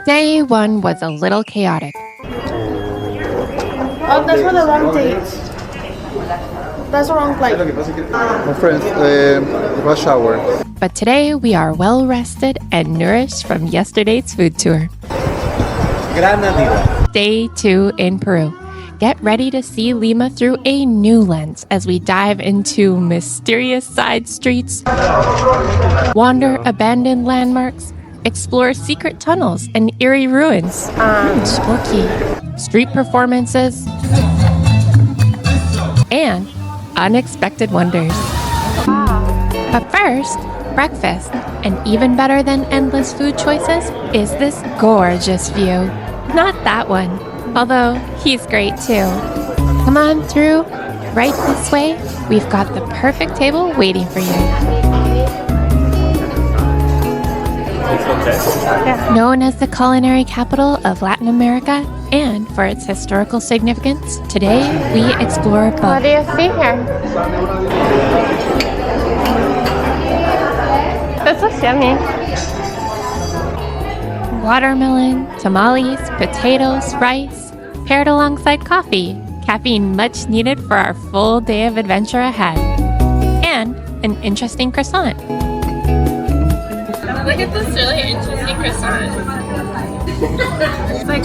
Day one was a little chaotic. Oh, that's for the wrong date. That's the wrong flight. My friends, rush hour. But today we are well rested and nourished from yesterday's food tour. Granadilla. Day 2 in Peru. Get ready to see Lima through a new lens as we dive into mysterious side streets, wander abandoned landmarks, explore secret tunnels and eerie ruins, spooky street performances, and unexpected wonders. But first, breakfast, and even better than endless food choices is this gorgeous view. Not that one, although he's great too. Come on through, right this way. We've got the perfect table waiting for you. Known as the culinary capital of Latin America and for its historical significance, today we explore both. What do you see here? This looks yummy. Watermelon, tamales, potatoes, rice, paired alongside coffee. Caffeine much needed for our full day of adventure ahead. And an interesting croissant. Look at this really interesting croissant. It's like,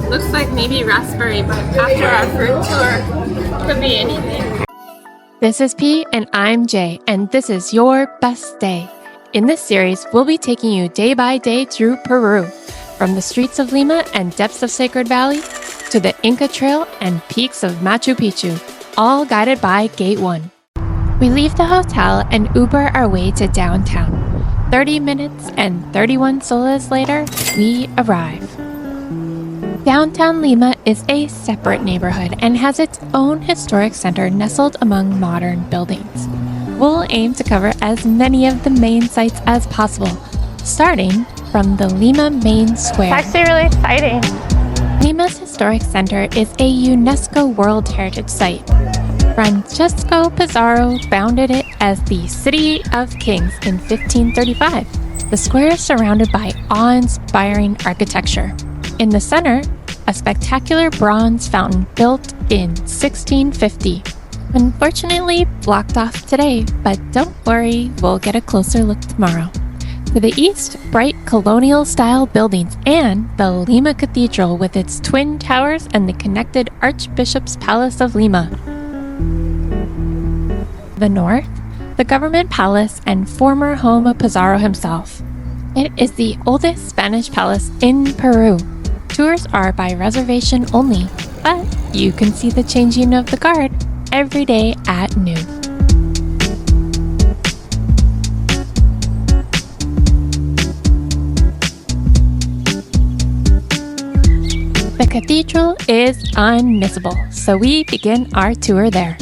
looks like maybe raspberry, but after our fruit tour, could be anything. This is P and I'm J, and this is your best day. In this series, we'll be taking you day by day through Peru, from the streets of Lima and depths of Sacred Valley to the Inca Trail and peaks of Machu Picchu, all guided by Gate 1. We leave the hotel and Uber our way to downtown. 30 minutes and 31 soles later, we arrive. Downtown Lima is a separate neighborhood and has its own historic center nestled among modern buildings. We'll aim to cover as many of the main sites as possible, starting from the Lima Main Square. It's actually really exciting. Lima's historic center is a UNESCO World Heritage Site. Francesco Pizarro founded it as the City of Kings in 1535. The square is surrounded by awe-inspiring architecture. In the center, a spectacular bronze fountain built in 1650. Unfortunately blocked off today, but don't worry, we'll get a closer look tomorrow. To the east, bright colonial-style buildings and the Lima Cathedral with its twin towers and the connected Archbishop's Palace of Lima. The north, the government palace and former home of Pizarro himself. It is the oldest Spanish palace in Peru. Tours are by reservation only, but you can see the changing of the guard every day at noon. The cathedral is unmissable, so we begin our tour there.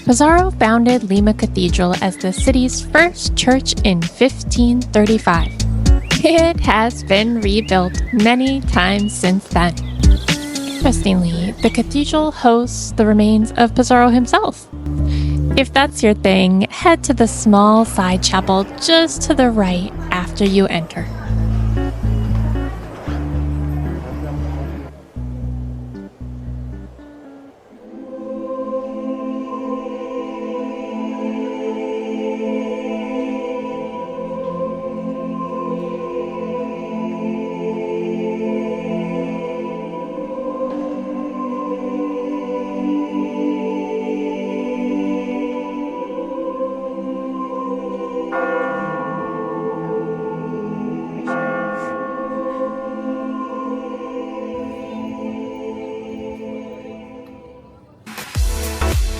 Pizarro founded Lima Cathedral as the city's first church in 1535. It has been rebuilt many times since then. Interestingly, the cathedral hosts the remains of Pizarro himself. If that's your thing, head to the small side chapel just to the right after you enter.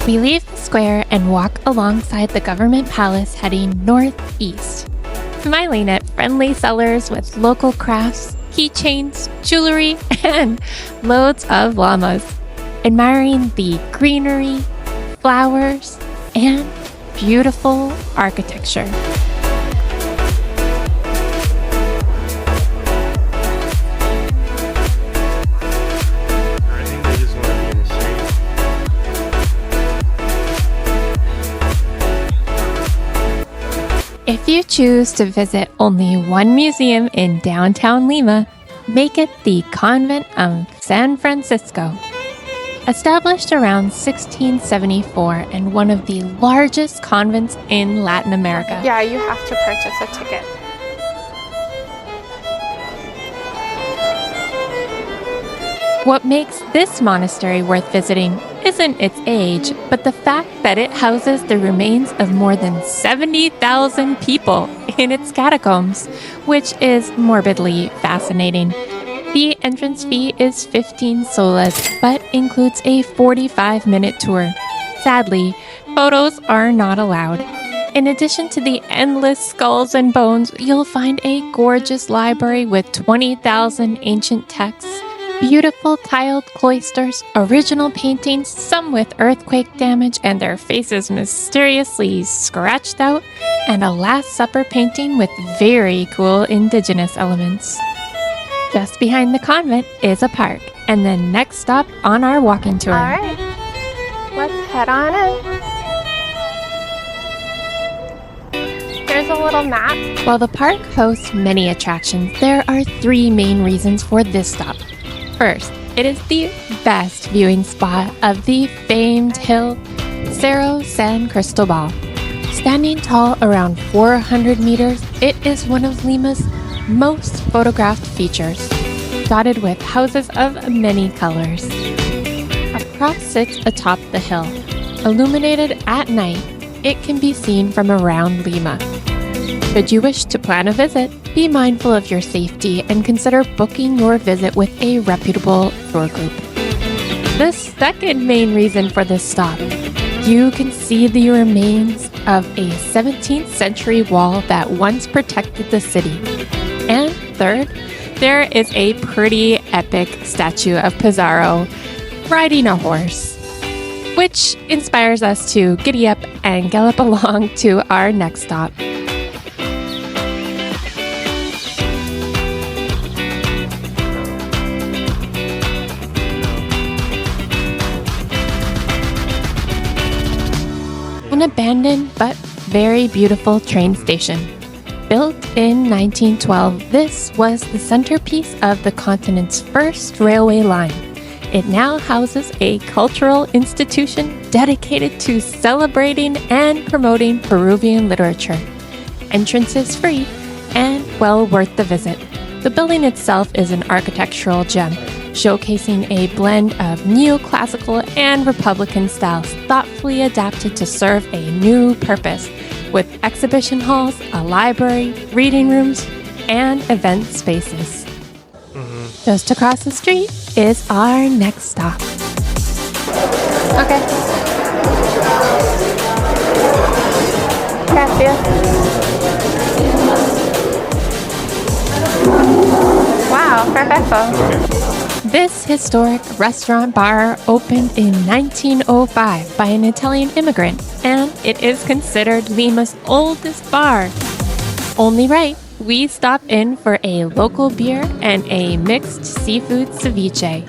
We leave the square and walk alongside the government palace heading northeast, smiling at friendly sellers with local crafts, keychains, jewelry, and loads of llamas, admiring the greenery, flowers, and beautiful architecture. If you choose to visit only one museum in downtown Lima, make it the Convent of San Francisco. Established around 1674 and one of the largest convents in Latin America. Yeah, you have to purchase a ticket. What makes this monastery worth visiting isn't its age, but the fact that it houses the remains of more than 70,000 people in its catacombs, which is morbidly fascinating. The entrance fee is 15 soles, but includes a 45-minute tour. Sadly, photos are not allowed. In addition to the endless skulls and bones, you'll find a gorgeous library with 20,000 ancient texts, beautiful tiled cloisters, original paintings, some with earthquake damage and their faces mysteriously scratched out, and a Last Supper painting with very cool indigenous elements. Just behind the convent is a park, and the next stop on our walking tour. All right, let's head on in. Here's a little map. While the park hosts many attractions, there are 3 main reasons for this stop. First, it is the best viewing spot of the famed hill Cerro San Cristobal. Standing tall around 400 meters, it is one of Lima's most photographed features, dotted with houses of many colors. A cross sits atop the hill. Illuminated at night, it can be seen from around Lima. Should you wish to plan a visit, be mindful of your safety and consider booking your visit with a reputable tour group. The second main reason for this stop, you can see the remains of a 17th century wall that once protected the city. And third, there is a pretty epic statue of Pizarro riding a horse, which inspires us to giddy up and gallop along to our next stop. An abandoned but very beautiful train station. Built in 1912, this was the centerpiece of the continent's first railway line. It now houses a cultural institution dedicated to celebrating and promoting Peruvian literature. Entrance is free and well worth the visit. The building itself is an architectural gem, showcasing a blend of neoclassical and Republican styles thoughtfully adapted to serve a new purpose, with exhibition halls, a library, reading rooms, and event spaces. Just across the street is our next stop. Okay. Gracias. Wow, perfecto. This historic restaurant bar opened in 1905 by an Italian immigrant, and it is considered Lima's oldest bar. Only right, we stop in for a local beer and a mixed seafood ceviche.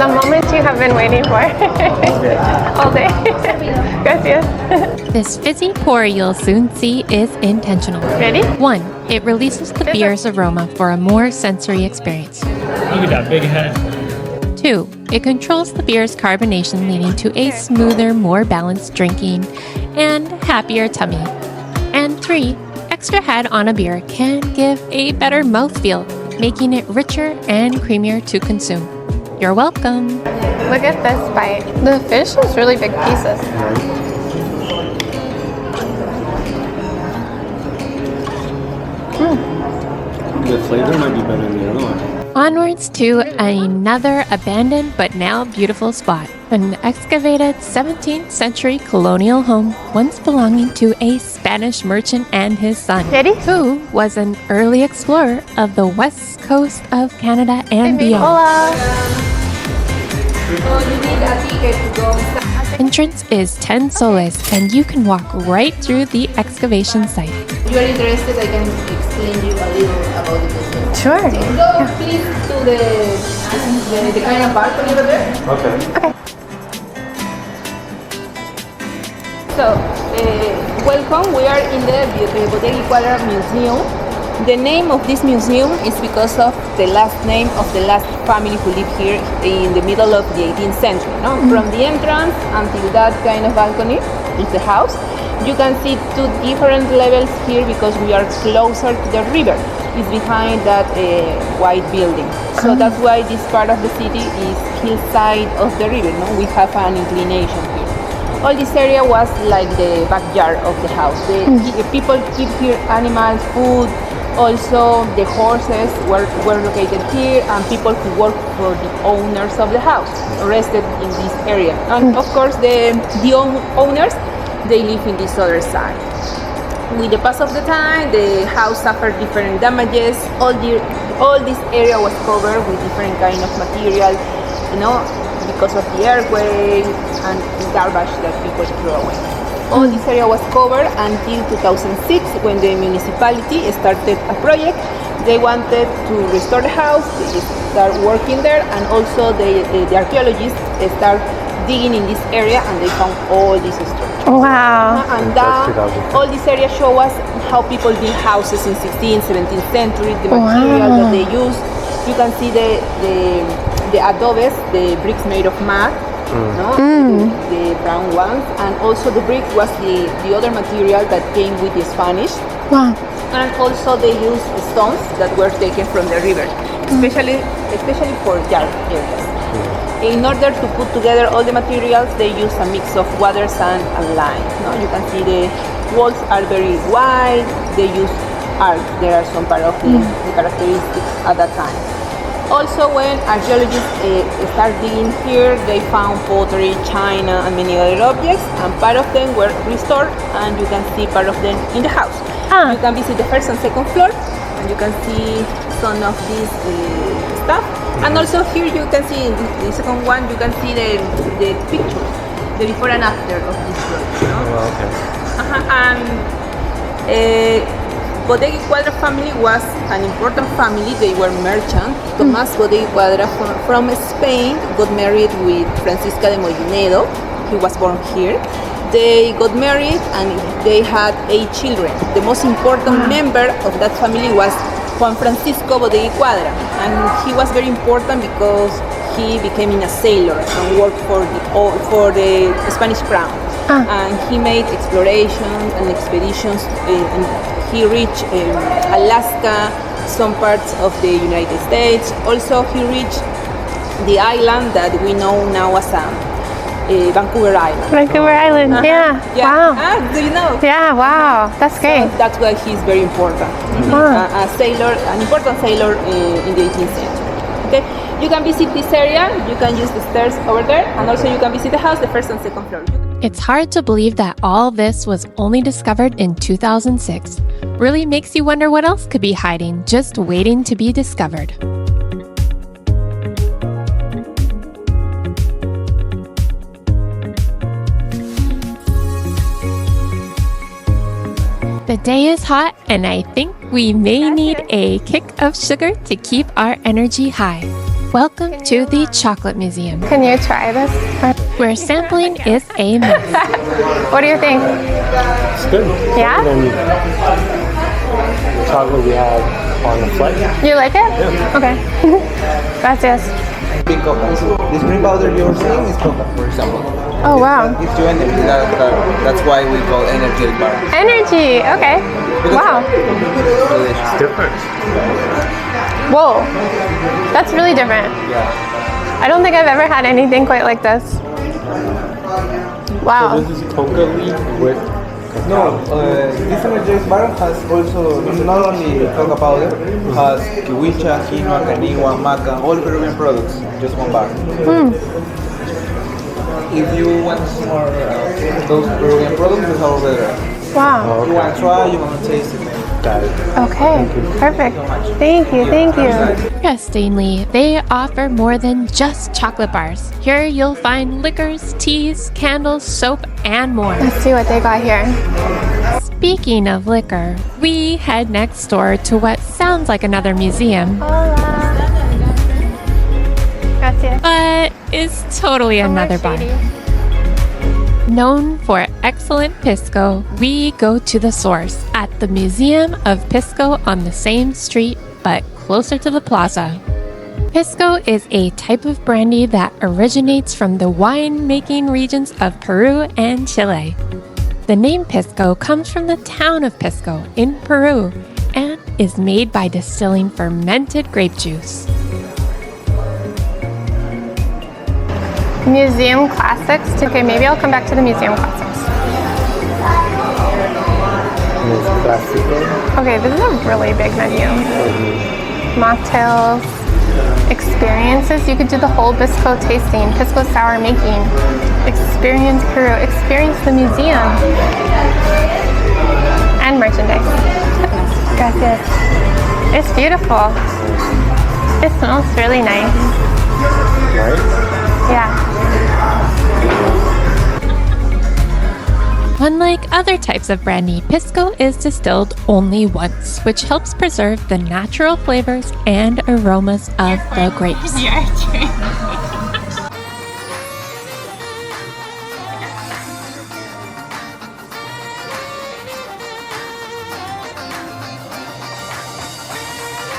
The moment you have been waiting for all day. Gracias. This fizzy pour you'll soon see is intentional. Ready? 1. It releases the beer's aroma for a more sensory experience. Look at that big head. 2. It controls the beer's carbonation, leading to a smoother, more balanced drinking and happier tummy. And 3. Extra head on a beer can give a better mouthfeel, making it richer and creamier to consume. You're welcome. Look at this bite. The fish is really big pieces. The flavor might be better than the other one. Onwards to another abandoned but now beautiful spot. An excavated 17th century colonial home once belonging to a Spanish merchant and his son, Ready? who was an early explorer of the west coast of Canada and beyond. Hola. entrance is 10 soles, and you can walk right through the excavation site. If you are interested, I can explain you a little about the museum. Sure. Go please to the kind of balcony over there. Okay. So, welcome. We are in the Bodega Quadra Museum. The name of this museum is because of the last name of the last family who lived here in the middle of the 18th century. No? From the entrance until that kind of balcony is the house. You can see two different levels here because we are closer to the river. It's behind that white building. So that's why this part of the city is hillside of the river. No? We have an inclination here. All this area was like the backyard of the house. The people keep here animals, food. Also, the horses were located here, and people who work for the owners of the house rested in this area. And of course, the owners, they live in this other side. With the pass of the time, the house suffered different damages. All this area was covered with different kind of material, because of the earthquake and garbage that people threw away. All this area was covered until 2006 when the municipality started a project. They wanted to restore the house, they start working there, and also the archaeologists start digging in this area and they found all these structures. Wow. And all this area show us how people built houses in 16th, 17th century, the material that they used. You can see the adobes, the bricks made of mud. The brown ones, and also the brick was the other material that came with the Spanish. Wow. And also they used stones that were taken from the river, especially for yard areas. In order to put together all the materials, they use a mix of water, sand, and lime. You can see the walls are very wide. They use art. There are some part of the characteristics at that time. Also, when archaeologists start digging here, they found pottery, china, and many other objects, and part of them were restored, and you can see part of them in the house. You can visit the first and second floor, and you can see some of this stuff. And also here you can see, in the second one, you can see the pictures, the before and after of this project. Oh, okay. And Bodega Quadra family was an important family. They were merchants. Tomás Bodega Quadra from Spain got married with Francisca de Mollinedo. He was born here. They got married and they had 8 children. The most important member of that family was Juan Francisco Bodega Quadra, and he was very important because he became a sailor and worked for the Spanish crown. And he made explorations and expeditions, and he reached Alaska, some parts of the United States. Also, he reached the island that we know now as Vancouver Island. Vancouver Island, yeah. Wow. Do you know? Yeah, wow. That's great. So that's why he's very important. A sailor, an important sailor in the 18th century. Okay, you can visit this area. You can use the stairs over there, and also you can visit the house, the first and second floor. It's hard to believe that all this was only discovered in 2006. Really makes you wonder what else could be hiding, just waiting to be discovered. The day is hot, and I think we may need a kick of sugar to keep our energy high. Welcome to the Chocolate Museum, Can you try this? where sampling is a must. What do you think? It's good. Yeah? Better than the chocolate we had on the flight. You like it? Yeah. Okay. Gracias. Big coca. This green powder you're seeing is coca, for example. Oh, wow. Gives you energy. That's why we call energy bar. Energy. Okay. Wow. Delicious. Different. Whoa. That's really different. Yeah. I don't think I've ever had anything quite like this. Wow. So this is coca leaf with No, this energy bar has also not only coca powder, has kiwicha, quinoa, canigua, maca, all Peruvian products, just one bar. If you want more those Peruvian products, it's over there. Wow. You want to try, you want to taste it. got it. Okay, perfect. Thank you. Interestingly, they offer more than just chocolate bars. Here you'll find liquors, teas, candles, soap, and more. Let's see what they got here. Speaking of liquor, we head next door to what sounds like another museum, Hola. Gracias. but is totally another bar. Known for excellent pisco, we go to the source at the Museum of Pisco on the same street, but closer to the plaza. Pisco is a type of brandy that originates from the wine-making regions of Peru and Chile. The name Pisco comes from the town of Pisco in Peru and is made by distilling fermented grape juice. Museum classics. Okay, maybe I'll come back to the museum classics. It's classical. Okay, this is a really big menu. Mocktails, experiences. You could do the whole Pisco tasting, Pisco sour making. Experience Peru, experience the museum. And merchandise. Gracias. It's beautiful. It smells really nice. Right? Yeah. Unlike other types of brandy, Pisco is distilled only once, which helps preserve the natural flavors and aromas of the grapes.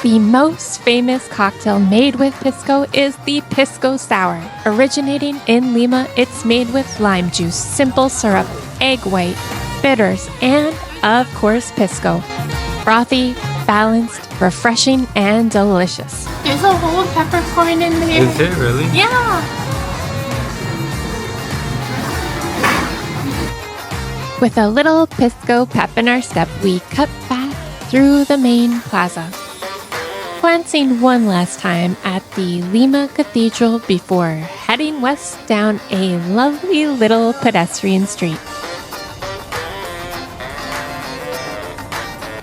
The most famous cocktail made with Pisco is the Pisco Sour. Originating in Lima, it's made with lime juice, simple syrup, egg white, bitters, and, of course, Pisco. Frothy, balanced, refreshing, and delicious. There's a whole peppercorn in there. Is it really? Yeah. With a little Pisco pep in our step, we cut back through the main plaza, glancing one last time at the Lima Cathedral before heading west down a lovely little pedestrian street.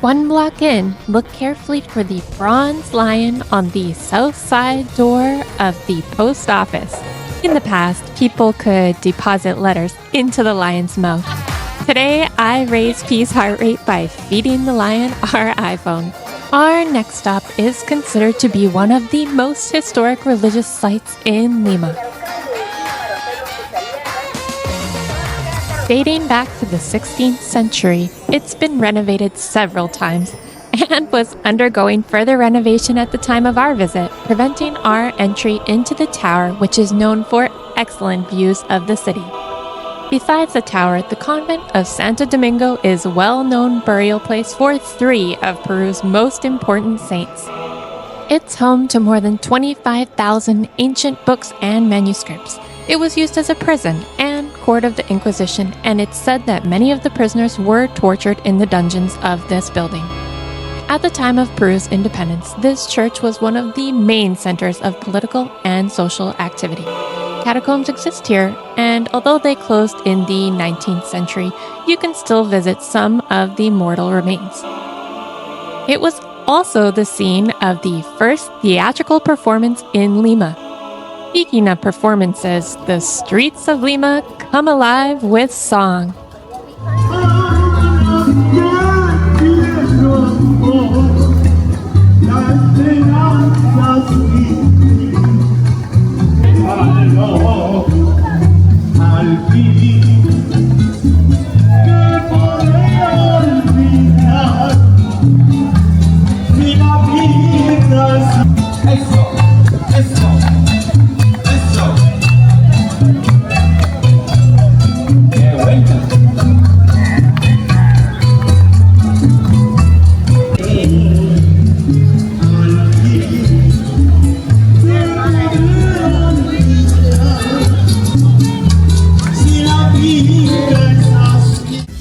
One block in, look carefully for the bronze lion on the south side door of the post office. In the past, people could deposit letters into the lion's mouth. Today, I raise P's heart rate by feeding the lion our iPhone. Our next stop is considered to be one of the most historic religious sites in Lima. Dating back to the 16th century, it's been renovated several times and was undergoing further renovation at the time of our visit, preventing our entry into the tower, which is known for excellent views of the city. Besides the tower, the Convent of Santo Domingo is a well-known burial place for 3 of Peru's most important saints. It's home to more than 25,000 ancient books and manuscripts. It was used as a prison and court of the Inquisition, and it's said that many of the prisoners were tortured in the dungeons of this building. At the time of Peru's independence, this church was one of the main centers of political and social activity. Catacombs exist here, and although they closed in the 19th century, you can still visit some of the mortal remains. It was also the scene of the first theatrical performance in Lima. Speaking of performances, the streets of Lima come alive with song.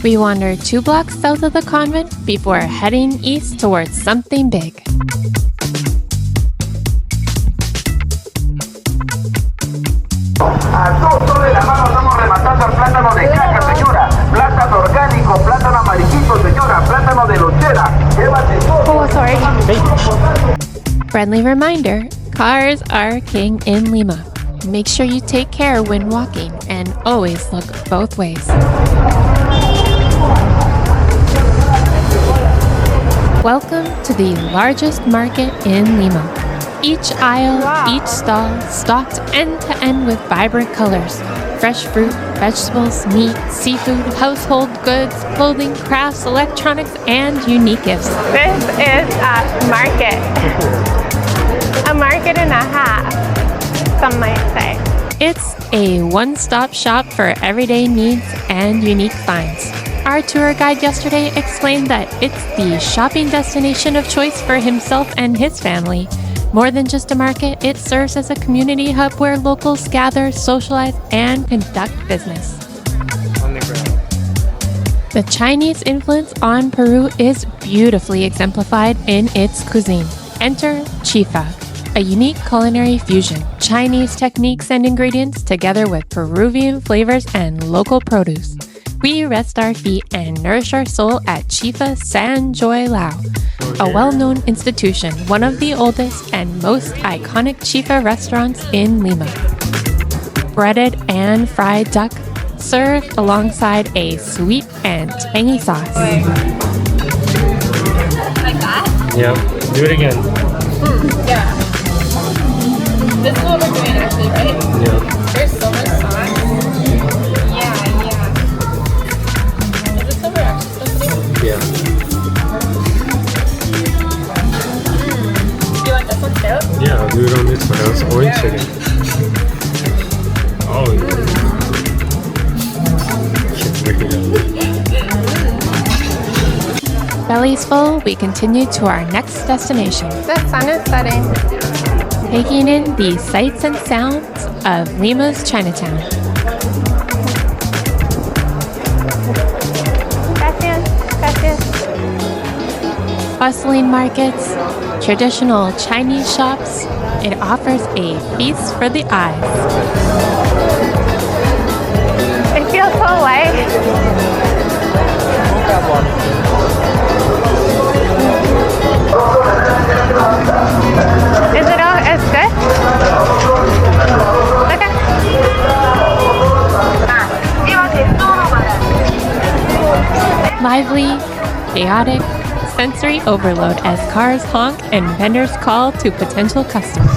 We wander 2 blocks south of the convent before heading east towards something big. A 2 soles la mano estamos rematando el plátano de caja, señora. Plátano orgánico, plátano amarillito, señora. Plátano de lonchera. Friendly reminder, cars are king in Lima. Make sure you take care when walking and always look both ways. Welcome to the largest market in Lima. Each aisle, each stall, stocked end to end with vibrant colors. Fresh fruit, vegetables, meat, seafood, household goods, clothing, crafts, electronics, and unique gifts. This is a market. A market and a half, some might say. It's a one-stop shop for everyday needs and unique finds. Our tour guide yesterday explained that it's the shopping destination of choice for himself and his family. More than just a market, it serves as a community hub where locals gather, socialize, and conduct business. The Chinese influence on Peru is beautifully exemplified in its cuisine. Enter chifa, a unique culinary fusion. Chinese techniques and ingredients together with Peruvian flavors and local produce. We rest our feet and nourish our soul at Chifa San Joy Lao, a well-known institution, one of the oldest and most iconic chifa restaurants in Lima. Breaded and fried duck, served alongside a sweet and tangy sauce. Like that? Yeah, do it again. Yeah. This is what we're doing actually, right? Yeah. There's so much sauce. Yeah. Is this what we're actually supposed to do? Yeah. Do you want this one too? Yeah, do it on this one. That's orange chicken. Oh, yeah. Bellies full, we continue to our next destination, The sun is setting. taking in the sights and sounds of Lima's Chinatown. Gracias. Bustling markets, traditional Chinese shops, it offers a feast for the eyes. It feels so light. Is it all as good? Okay. Lively, chaotic, sensory overload as cars honk and vendors call to potential customers.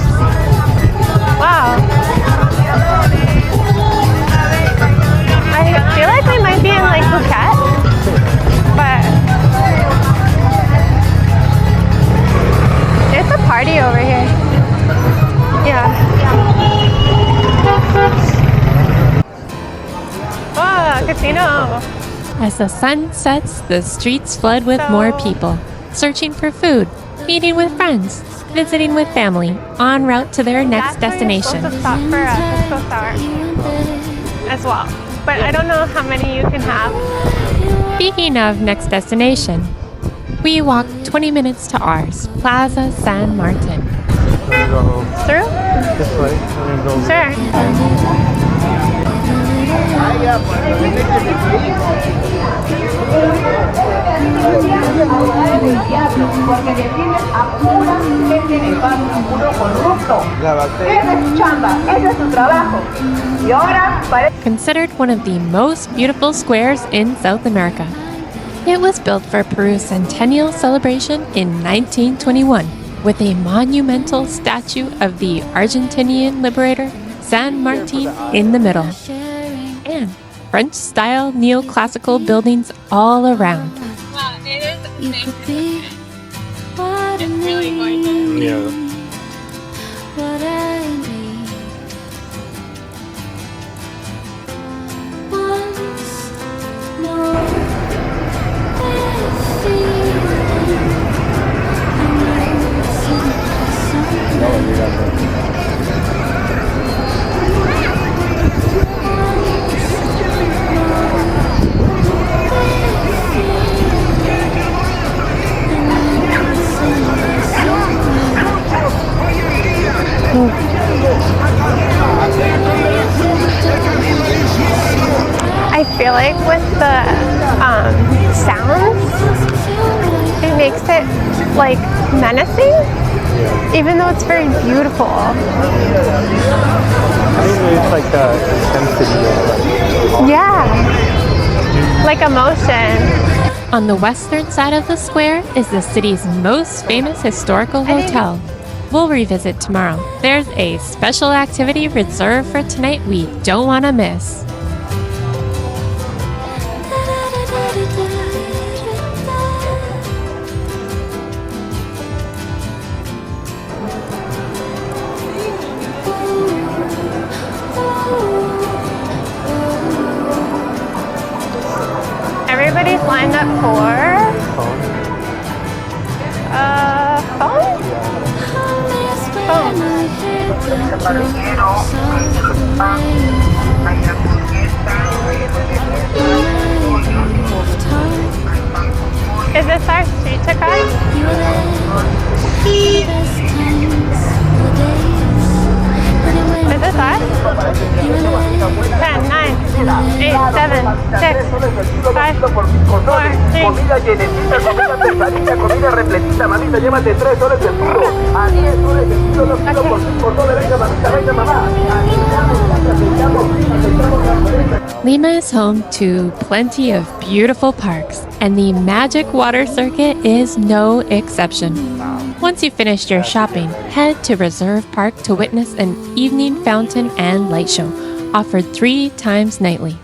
Wow. I feel like we might be in like Phuket, but it's a party over here. Yeah. Oh, casino. As the sun sets, the streets flood with more people, searching for food, meeting with friends, visiting with family, en route to their next destination. That's where you're supposed to stop for us. Let's go sour as well. But I don't know how many you can have. Speaking of next destination, we walk 20 minutes to ours, Plaza San Martin. Through? This way. And then go over. Sure. Considered one of the most beautiful squares in South America. It was built for Peru's centennial celebration in 1921 with a monumental statue of the Argentinian liberator San Martin in the middle, and French-style neoclassical buildings all around. Wow, it is amazing. It's really gorgeous. Yeah. I feel like with the sounds, it makes it like menacing, even though it's very beautiful. I think it's like the intensity of Yeah, like emotion. On the western side of the square is the city's most famous historical hotel. We'll revisit tomorrow. There's a special activity reserved for tonight we don't want to miss. Everybody's lined up for phone? Is this our street to cross? Is this us? 10, 9, 8, 7, 6, 5, 4, 3. Comida llenecita, comida pesadilla, comida repletita, mamita, llévate 3 soles el kilo. A 10 soles el kilo, los kilos por todo, venga, mamita, venga, mamá. Lima is home to plenty of beautiful parks, and the Magic Water Circuit is no exception. Once you've finished your shopping, head to Reserve Park to witness an evening fountain and light show, offered 3 times nightly.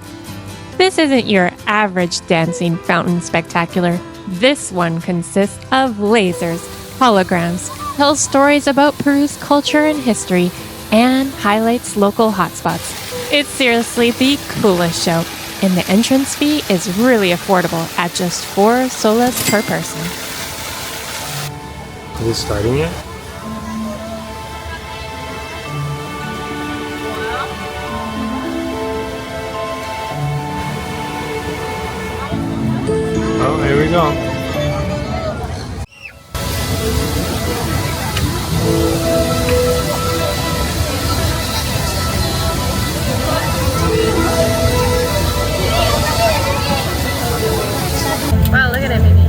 This isn't your average dancing fountain spectacular. This one consists of lasers, holograms, tells stories about Peru's culture and history, and highlights local hotspots. It's seriously the coolest show, and the entrance fee is really affordable at just 4 soles per person. Is it starting yet? Oh, here we go. Wow, look at it, baby.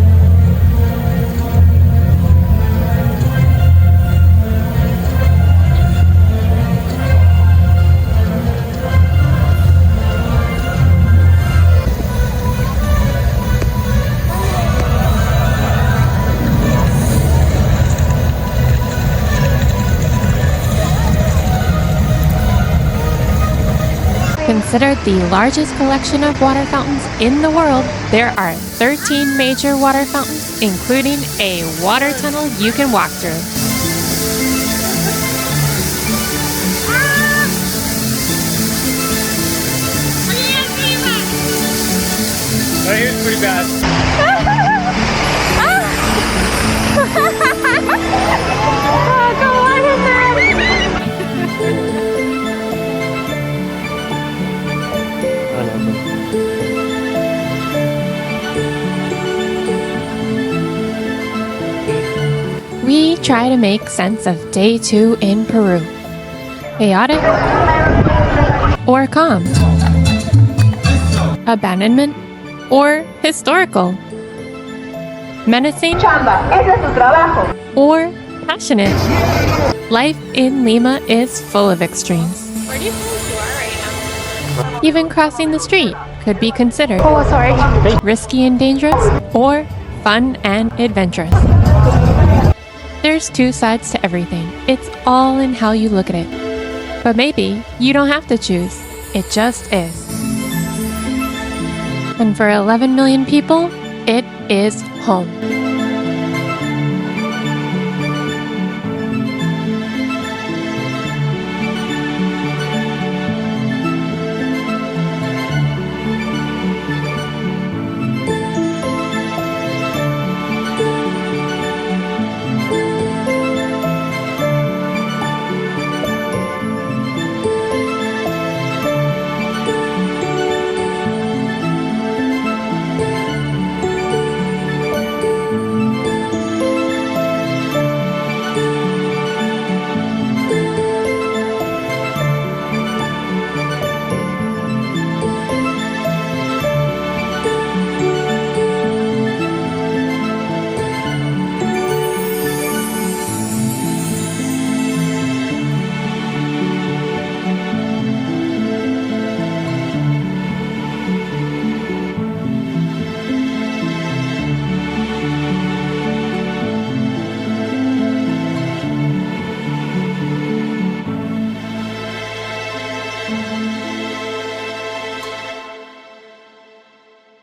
Considered the largest collection of water fountains in the world, there are 13 major water fountains, including a water tunnel you can walk through. Right here's pretty bad. Oh, go on in there! We try to make sense of day 2 in Peru. Chaotic or calm? Abandonment or historical? Menacing or passionate? Life in Lima is full of extremes. Where do you think you are right now? Even crossing the street could be considered risky and dangerous, or fun and adventurous. There's 2 sides to everything. It's all in how you look at it. But maybe you don't have to choose. It just is. And for 11 million people, it is home.